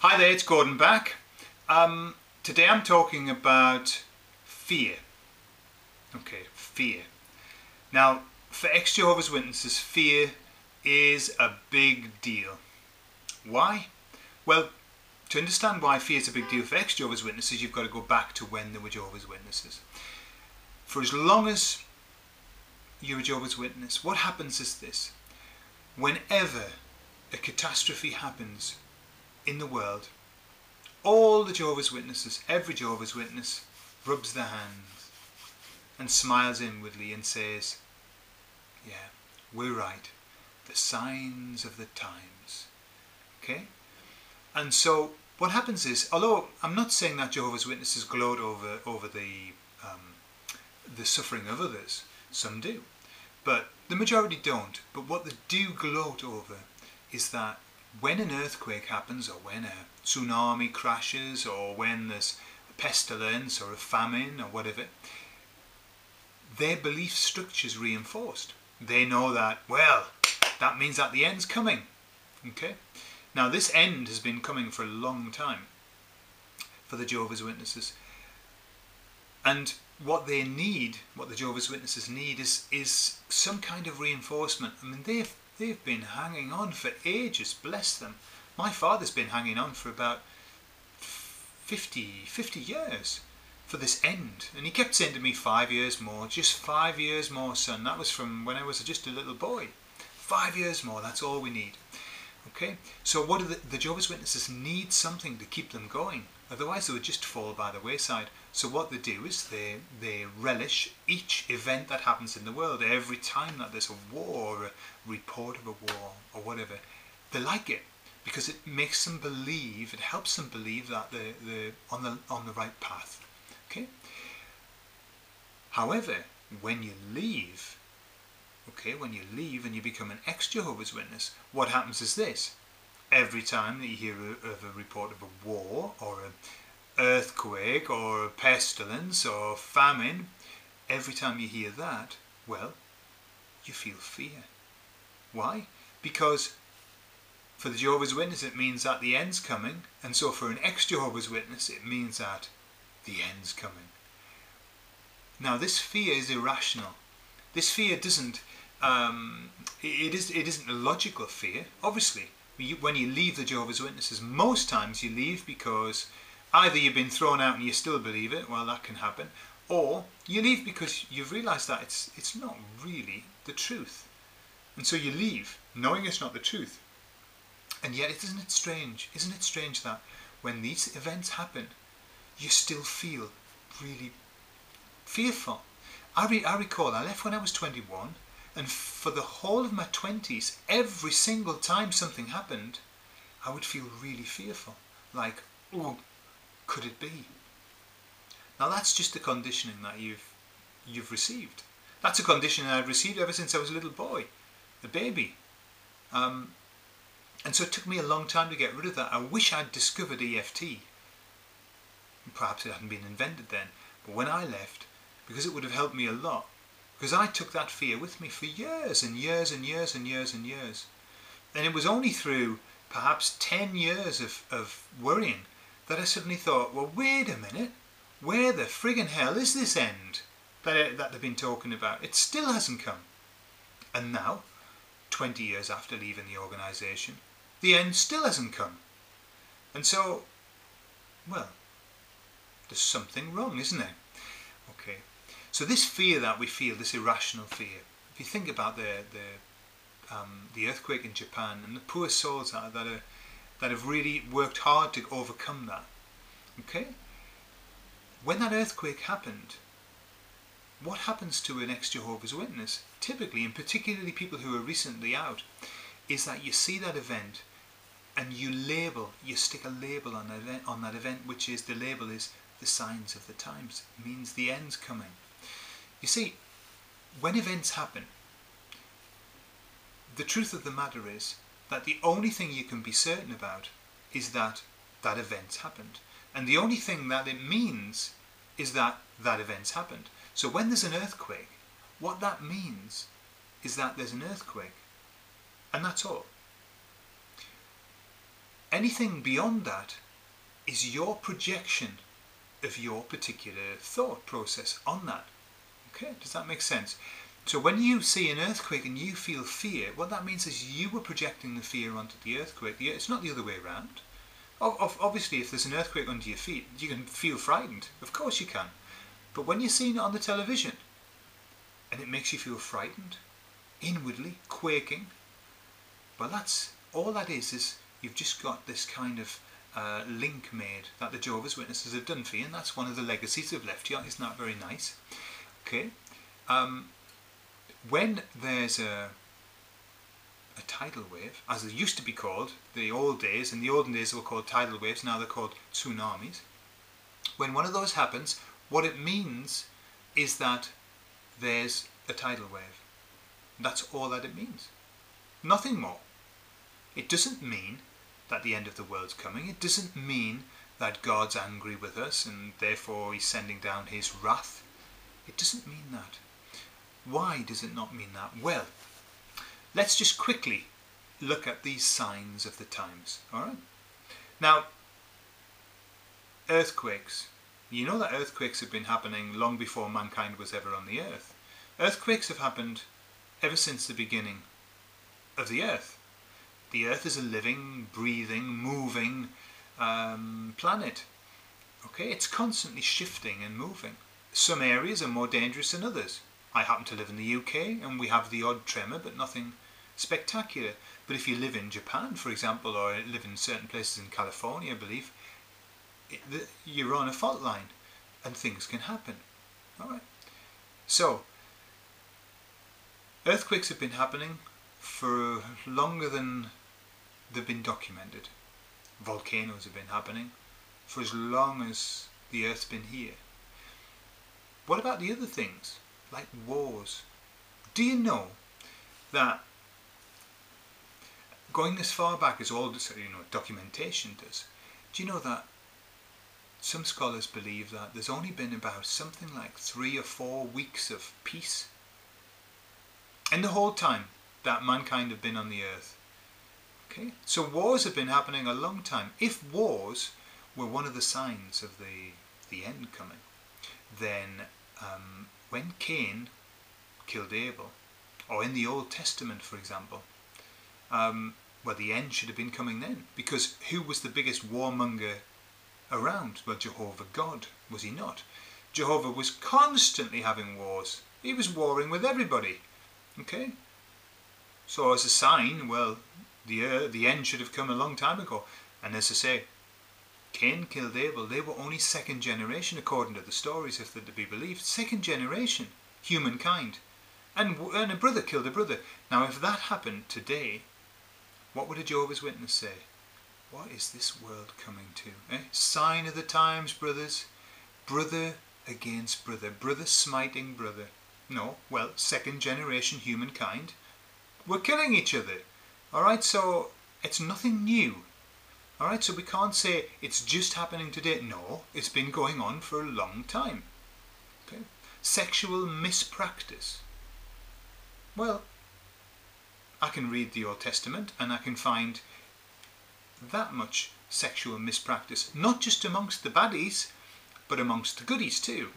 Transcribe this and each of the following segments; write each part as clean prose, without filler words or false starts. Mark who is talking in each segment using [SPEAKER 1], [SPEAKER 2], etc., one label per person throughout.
[SPEAKER 1] Hi there, it's Gordon back. Today I'm talking about fear. Okay, fear. Now, for ex-Jehovah's Witnesses, fear is a big deal. Why? Well, to understand why fear is a big deal for ex-Jehovah's Witnesses, you've got to go back to when they were Jehovah's Witnesses. For as long as you're a Jehovah's Witness, what happens is this. Whenever a catastrophe happens in the world, all the Jehovah's Witnesses, every Jehovah's Witness, rubs their hands and smiles inwardly and says, yeah, we're right, the signs of the times. Okay? And so what happens is, although I'm not saying that Jehovah's Witnesses gloat over the suffering of others, some do, but the majority don't. But what they do gloat over is that when an earthquake happens, or when a tsunami crashes, or when there's a pestilence or a famine or whatever, their belief structure's reinforced. They know that, well, that means that the end's coming. Okay? Now this end has been coming for a long time for the Jehovah's Witnesses. And what they need, what the Jehovah's Witnesses need, is some kind of reinforcement. I mean, they've been hanging on for ages, bless them. My father's been hanging on for about 50 years for this end. And he kept saying to me, 5 years more, just 5 years more, son. That was from when I was just a little boy. 5 years more, that's all we need. Okay, so what do the Jehovah's Witnesses need? Something to keep them going. Otherwise they would just fall by the wayside. So what they do is they relish each event that happens in the world. Every time that there's a war, or a report of a war, or whatever, they like it because it makes them believe, it helps them believe that they're on the right path. Okay. However, when you leave, okay, when you leave and you become an ex-Jehovah's Witness, what happens is this. Every time that you hear of a report of a war, or an earthquake, or a pestilence, or famine, every time you hear that, well, you feel fear. Why? Because for the Jehovah's Witness it means that the end's coming, and so for an ex-Jehovah's Witness it means that the end's coming. Now this fear is irrational. This fear doesn't, it isn't a logical fear. Obviously, when you leave the Jehovah's Witnesses, most times you leave because either you've been thrown out and you still believe it, well, that can happen, or you leave because you've realised that it's not really the truth. And so you leave, knowing it's not the truth. And yet, isn't it strange that when these events happen, you still feel really fearful? I recall I left when I was 21, and for the whole of my 20s, every single time something happened, I would feel really fearful. Like, oh, could it be? Now that's just the conditioning that you've received. That's a conditioning I've received ever since I was a little boy, a baby. And so it took me a long time to get rid of that. I wish I'd discovered EFT. Perhaps it hadn't been invented then. But when I left, because it would have helped me a lot, because I took that fear with me for years and years and years and years and years. And it was only through perhaps 10 years of worrying that I suddenly thought, well, wait a minute, where the friggin' hell is this end that they've been talking about? It still hasn't come. And now, 20 years after leaving the organisation, the end still hasn't come. And so, well, there's something wrong, isn't there? Okay. So this fear that we feel, this irrational fear, if you think about the earthquake in Japan and the poor souls that have really worked hard to overcome that, okay? When that earthquake happened, what happens to an ex-Jehovah's Witness, typically, and particularly people who are recently out, is that you see that event and you stick a label on that event, which is, the label is the signs of the times. It means the end's coming. You see, when events happen, the truth of the matter is that the only thing you can be certain about is that that event's happened. And the only thing that it means is that that event's happened. So when there's an earthquake, what that means is that there's an earthquake. And that's all. Anything beyond that is your projection of your particular thought process on that. Okay, does that make sense? So when you see an earthquake and you feel fear, what that means is you were projecting the fear onto the earthquake. It's not the other way around. Obviously, if there's an earthquake under your feet, you can feel frightened. Of course you can. But when you're seeing it on the television and it makes you feel frightened, inwardly, quaking, well, that's all that is you've just got this kind of link made that the Jehovah's Witnesses have done for you, and that's one of the legacies they've left you. Isn't that very nice? Okay. When there's a tidal wave, as they used to be called, the old days, in the olden days they were called tidal waves, now they're called tsunamis. When one of those happens, what it means is that there's a tidal wave. That's all that it means. Nothing more. It doesn't mean that the end of the world's coming. It doesn't mean that God's angry with us and therefore he's sending down his wrath. It doesn't mean that. Why does it not mean that? Well, let's just quickly look at these signs of the times. Alright? Now, earthquakes. You know that earthquakes have been happening long before mankind was ever on the earth. Earthquakes have happened ever since the beginning of the earth. The earth is a living, breathing, moving planet. Okay, it's constantly shifting and moving. Some areas are more dangerous than others. I happen to live in the UK and we have the odd tremor, but nothing spectacular. But if you live in Japan, for example, or live in certain places in California, I believe, you're on a fault line and things can happen. Alright. So, earthquakes have been happening for longer than they've been documented. Volcanoes have been happening for as long as the Earth's been here. What about the other things, like wars? Do you know that going as far back as all this, documentation does, do you know that some scholars believe that there's only been about something like 3 or 4 weeks of peace in the whole time that mankind have been on the earth? Okay, so wars have been happening a long time. If wars were one of the signs of the end coming, then when Cain killed Abel, or in the Old Testament, for example, well, the end should have been coming then, because who was the biggest warmonger around? Well, Jehovah God, was he not? Jehovah was constantly having wars. He was warring with everybody. Okay, so as a sign, well, the end should have come a long time ago. And as I say, Cain killed Abel. They were only second generation according to the stories, if they're to be believed. Second generation humankind, and a brother killed a brother. Now if that happened today, what would a Jehovah's Witness say? What is this world coming to? Sign of the times, brothers. Brother against brother. Brother smiting brother. No, well, second generation humankind. We're killing each other. Alright, so it's nothing new. Alright, so we can't say it's just happening today. No, it's been going on for a long time. Okay. Sexual mispractice. Well, I can read the Old Testament and I can find that much sexual mispractice, not just amongst the baddies, but amongst the goodies too.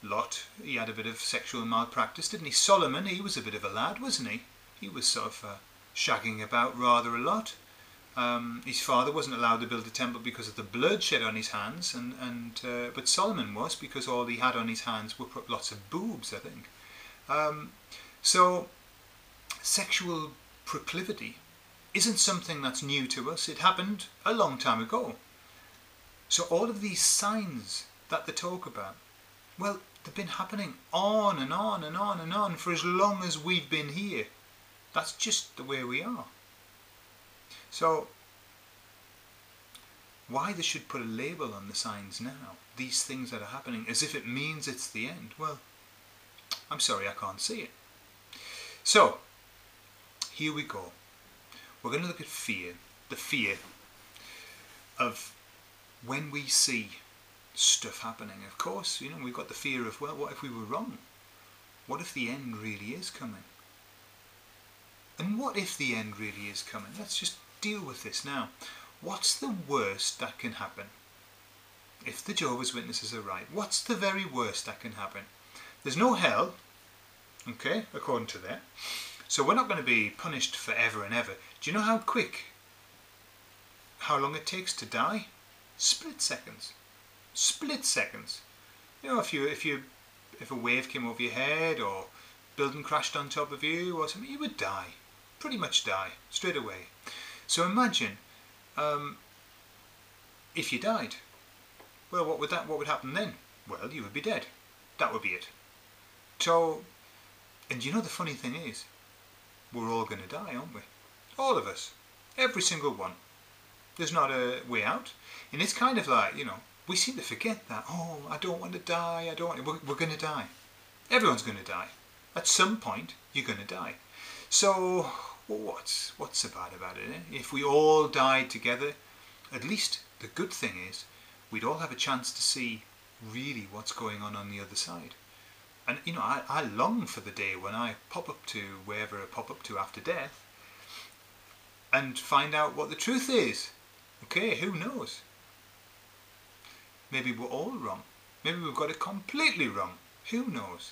[SPEAKER 1] Lot, he had a bit of sexual malpractice, didn't he? Solomon, he was a bit of a lad, wasn't he? He was sort of shagging about rather a lot. His father wasn't allowed to build a temple because of the blood shed on his hands, but Solomon was, because all he had on his hands were lots of boobs, I think. So sexual proclivity isn't something that's new to us. It happened a long time ago. So all of these signs that they talk about, well, they've been happening on and on and on and on for as long as we've been here. That's just the way we are. So why they should put a label on the signs now, these things that are happening, as if it means it's the end? Well, I'm sorry, I can't see it. So here we go. We're going to look at fear, the fear of when we see stuff happening. Of course, we've got the fear of, well, what if we were wrong? What if the end really is coming? And what if the end really is coming? Let's just deal with this now. what's the worst that can happen? If the Jehovah's Witnesses are right, what's the very worst that can happen? There's no hell, okay, according to that. So we're not going to be punished forever and ever. Do you know how long it takes to die? Split seconds. Split seconds. You know, if a wave came over your head or building crashed on top of you or something, you would die. Pretty much die straight away. So imagine if you died. Well, what would happen then? Well, you would be dead. That would be it. So, and you know the funny thing is, we're all going to die, aren't we? All of us. Every single one. There's not a way out. And it's kind of like, you know, we seem to forget that. Oh, I don't want to die. We're going to die. Everyone's going to die. At some point, you're going to die. So, what's so bad about it? Eh? If we all died together, at least the good thing is, we'd all have a chance to see really what's going on the other side. And, you know, I long for the day when I pop up to wherever I pop up to after death and find out what the truth is. Okay, who knows? Maybe we're all wrong. Maybe we've got it completely wrong. Who knows?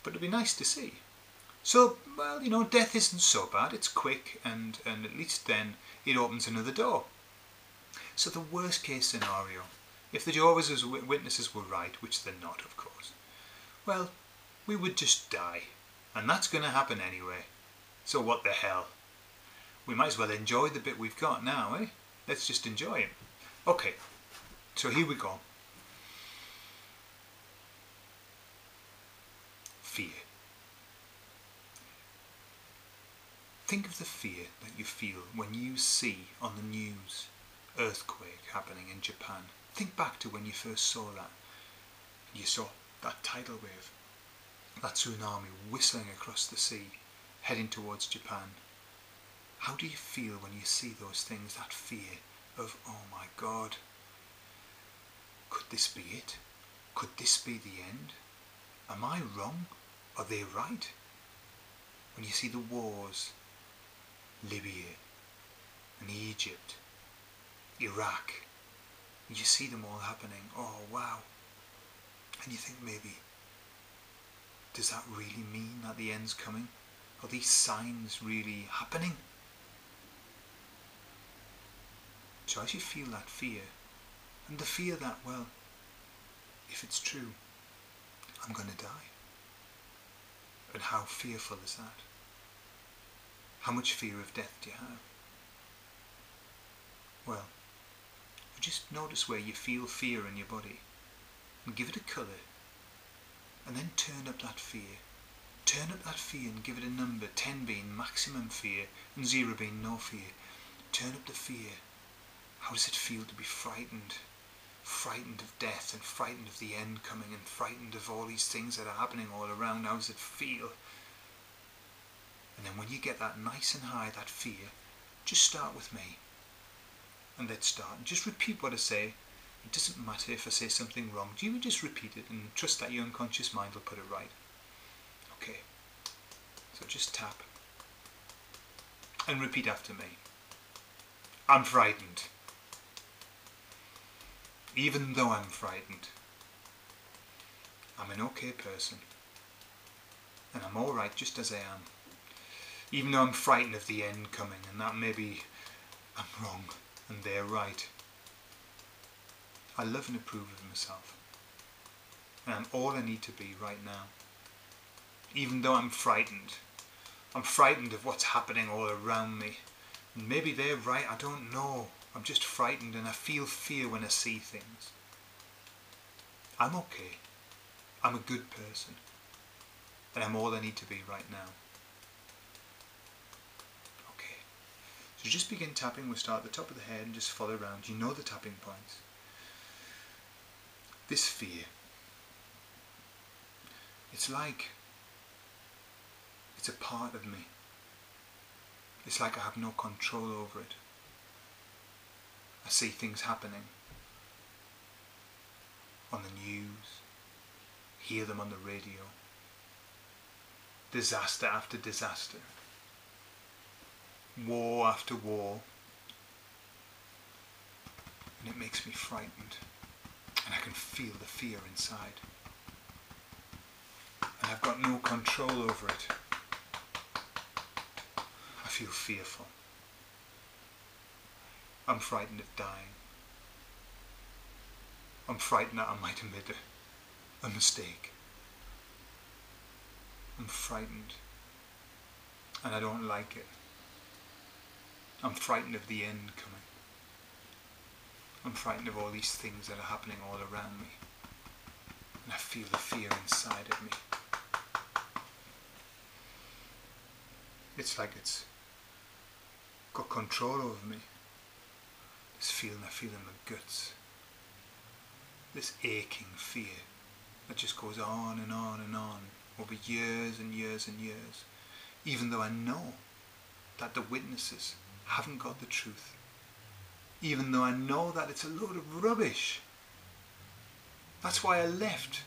[SPEAKER 1] But it'd be nice to see. So, well, you know, death isn't so bad. It's quick, and at least then it opens another door. So the worst case scenario, if the Jehovah's Witnesses were right, which they're not, of course, well, we would just die. And that's going to happen anyway. So what the hell? We might as well enjoy the bit we've got now, eh? Let's just enjoy it. Okay, so here we go. Fear. Think of the fear that you feel when you see on the news earthquake happening in Japan. Think back to when you first saw that. You saw that tidal wave, that tsunami whistling across the sea, heading towards Japan. How do you feel when you see those things, that fear of, oh my God, could this be it? Could this be the end? Am I wrong? Are they right? When you see the wars, Libya and Egypt, Iraq, and you see them all happening, oh wow. And you think maybe, does that really mean that the end's coming? Are these signs really happening? So as you feel that fear, and the fear that, well, if it's true, I'm going to die. And how fearful is that? How much fear of death do you have? Well, you just notice where you feel fear in your body and give it a colour, and then turn up that fear. Turn up that fear and give it a number, 10 being maximum fear and 0 being no fear. Turn up the fear. How does it feel to be frightened? Frightened of death and frightened of the end coming and frightened of all these things that are happening all around. How does it feel? And then when you get that nice and high, that fear, just start with me. And let's start. Just repeat what I say. It doesn't matter if I say something wrong. You just repeat it and trust that your unconscious mind will put it right. Okay. So just tap. And repeat after me. I'm frightened. Even though I'm frightened, I'm an okay person. And I'm alright just as I am. Even though I'm frightened of the end coming and that maybe I'm wrong and they're right. I love and approve of myself. And I'm all I need to be right now. Even though I'm frightened of what's happening all around me. And maybe they're right, I don't know. I'm just frightened and I feel fear when I see things. I'm okay. I'm a good person. And I'm all I need to be right now. Okay. So just begin tapping. We'll start at the top of the head and just follow around. You know the tapping points. This fear. It's like it's a part of me. It's like I have no control over it. I see things happening on the news, hear them on the radio, disaster after disaster, war after war, and it makes me frightened, and I can feel the fear inside, and I've got no control over it. I feel fearful. I'm frightened of dying. I'm frightened that I might have made a mistake. I'm frightened, and I don't like it. I'm frightened of the end coming. I'm frightened of all these things that are happening all around me, and I feel the fear inside of me. It's like it's got control over me. This feeling I feel in my guts. This aching fear that just goes on and on and on over years and years and years, even though I know that the witnesses haven't got the truth, even though I know that it's a load of rubbish. That's why I left,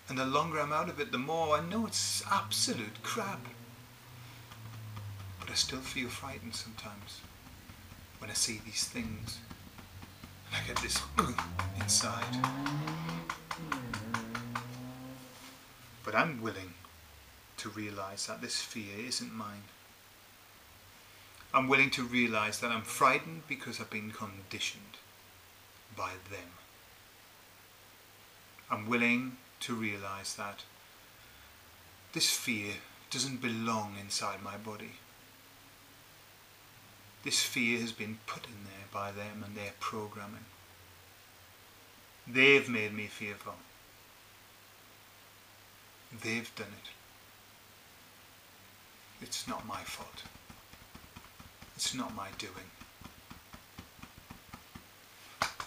[SPEAKER 1] and the longer I'm out of it, the more I know it's absolute crap. But I still feel frightened sometimes when I see these things, and I get this inside. But I'm willing to realise that this fear isn't mine. I'm willing to realise that I'm frightened because I've been conditioned by them. I'm willing to realise that this fear doesn't belong inside my body. This fear has been put in there by them and their programming. They've made me fearful. They've done it. It's not my fault. It's not my doing.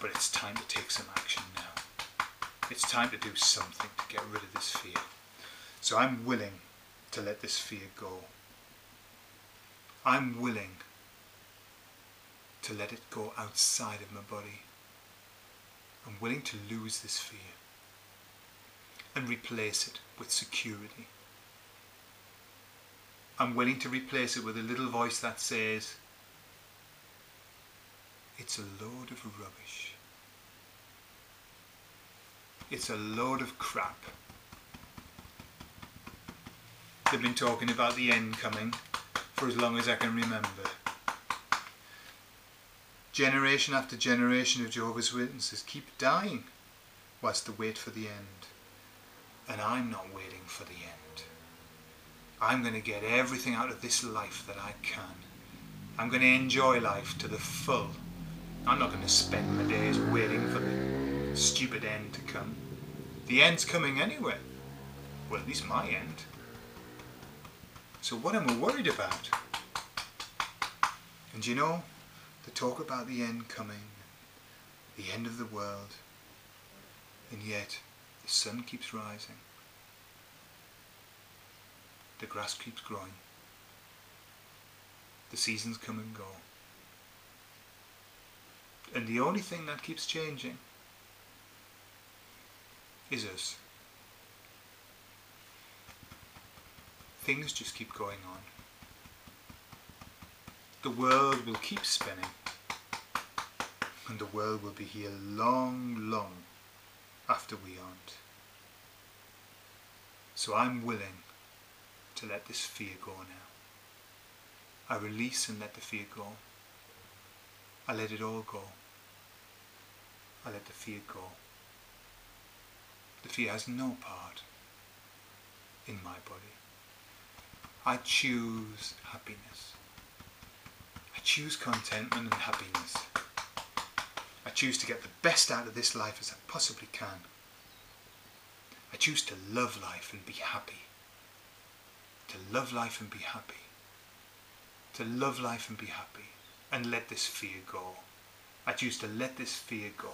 [SPEAKER 1] But it's time to take some action now. It's time to do something to get rid of this fear. So I'm willing to let this fear go. I'm willing to let it go outside of my body. I'm willing to lose this fear and replace it with security. I'm willing to replace it with a little voice that says, it's a load of rubbish. It's a load of crap. They've been talking about the end coming for as long as I can remember. Generation after generation of Jehovah's Witnesses keep dying whilst they wait for the end. And I'm not waiting for the end. I'm going to get everything out of this life that I can. I'm going to enjoy life to the full. I'm not going to spend my days waiting for the stupid end to come. The end's coming anyway. Well, at least my end. So what am I worried about? And you know, they talk about the end coming, the end of the world, and yet the sun keeps rising. The grass keeps growing. The seasons come and go. And the only thing that keeps changing is us. Things just keep going on. The world will keep spinning, and the world will be here long, long after we aren't. So I'm willing to let this fear go now. I release and let the fear go. I let it all go. I let the fear go. The fear has no part in my body. I choose happiness. I choose contentment and happiness. I choose to get the best out of this life as I possibly can. I choose to love life and be happy. To love life and be happy. To love life and be happy. And let this fear go. I choose to let this fear go.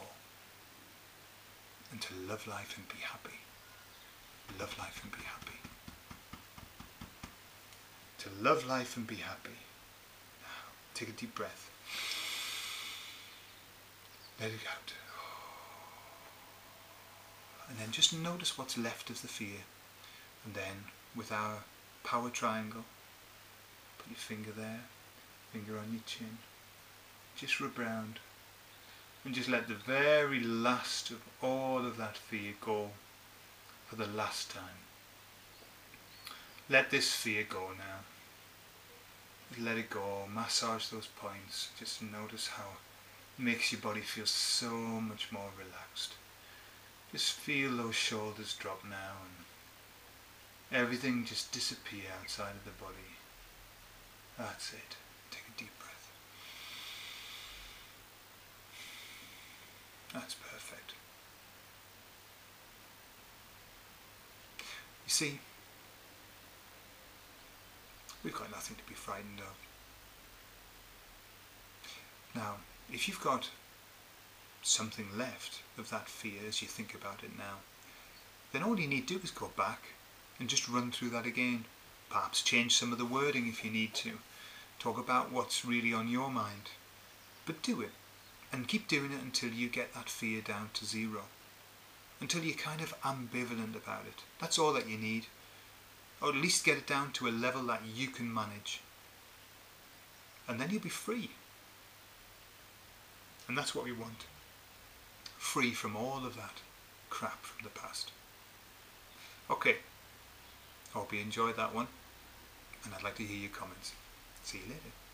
[SPEAKER 1] And to love life and be happy. Love life and be happy. To love life and be happy. Now, take a deep breath. Let it out. And then just notice what's left of the fear. And then, with our power triangle, put your finger there, finger on your chin. Just rub round And just let the very last of all of that fear go for the last time. Let this fear go now. Let it go. Massage those points. Just notice how it makes your body feel so much more relaxed. Just feel those shoulders drop now and everything just disappear outside of the body. That's it. Take a deep breath. That's perfect. You see, we've got nothing to be frightened of. Now, if you've got something left of that fear as you think about it now, then all you need to do is go back and just run through that again. Perhaps change some of the wording if you need to. Talk about what's really on your mind. But do it. And keep doing it until you get that fear down to zero. Until you're kind of ambivalent about it. That's all that you need. Or at least get it down to a level that you can manage. And then you'll be free. And that's what we want. Free from all of that crap from the past. Okay. I hope you enjoyed that one. And I'd like to hear your comments. See you later.